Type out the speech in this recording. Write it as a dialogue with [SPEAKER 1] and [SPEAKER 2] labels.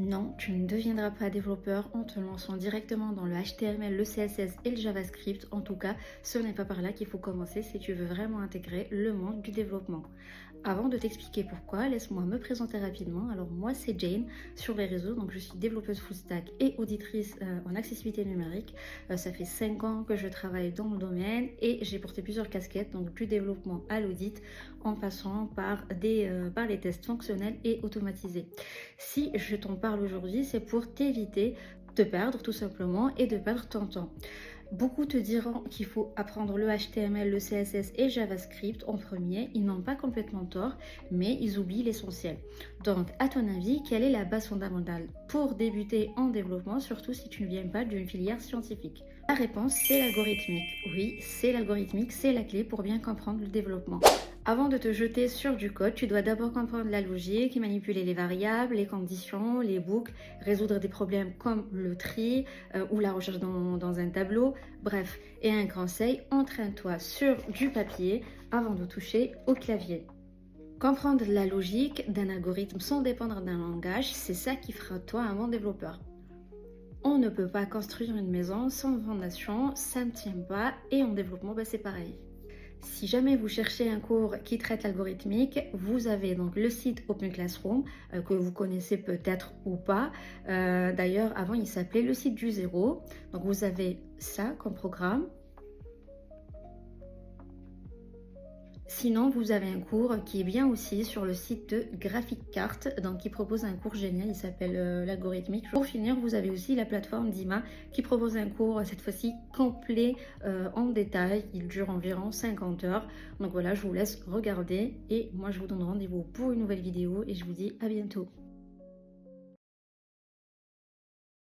[SPEAKER 1] Non, tu ne deviendras pas développeur en te lançant directement dans le HTML, le CSS et le JavaScript. En tout cas, ce n'est pas par là qu'il faut commencer si tu veux vraiment intégrer le monde du développement. Avant de t'expliquer pourquoi, laisse-moi me présenter rapidement. Alors moi, c'est Jane sur les réseaux. Donc je suis développeuse full stack et auditrice en accessibilité numérique. Ça fait 5 ans que je travaille dans le domaine et j'ai porté plusieurs casquettes, donc du développement à l'audit, en passant par les tests fonctionnels et automatisés. Si je t'en parle aujourd'hui, c'est pour t'éviter de perdre tout simplement et de perdre ton temps. Beaucoup te diront qu'il faut apprendre le HTML, le CSS et JavaScript en premier. Ils n'ont pas complètement tort, mais ils oublient l'essentiel. Donc, à ton avis, quelle est la base fondamentale pour débuter en développement, surtout si tu ne viens pas d'une filière scientifique? La réponse, c'est l'algorithmique. Oui, c'est l'algorithmique, c'est la clé pour bien comprendre le développement. Avant de te jeter sur du code, tu dois d'abord comprendre la logique, manipuler les variables, les conditions, les boucles, résoudre des problèmes comme le tri ou la recherche dans un tableau. Bref, et un conseil, entraîne-toi sur du papier avant de toucher au clavier. Comprendre la logique d'un algorithme sans dépendre d'un langage, c'est ça qui fera de toi un bon développeur. On ne peut pas construire une maison sans fondation, ça ne tient pas, et en développement, c'est pareil. Si jamais vous cherchez un cours qui traite l'algorithmique, vous avez donc le site Open Classroom que vous connaissez peut-être ou pas. D'ailleurs, avant, il s'appelait le site du zéro. Donc, vous avez ça comme programme. Sinon, vous avez un cours qui est bien aussi sur le site de GraphicCart, donc qui propose un cours génial, il s'appelle l'algorithmique. Pour finir, vous avez aussi la plateforme Dima qui propose un cours, cette fois-ci complet en détail. Il dure environ 50 heures. Donc voilà, je vous laisse regarder et moi je vous donne rendez-vous pour une nouvelle vidéo et je vous dis à bientôt.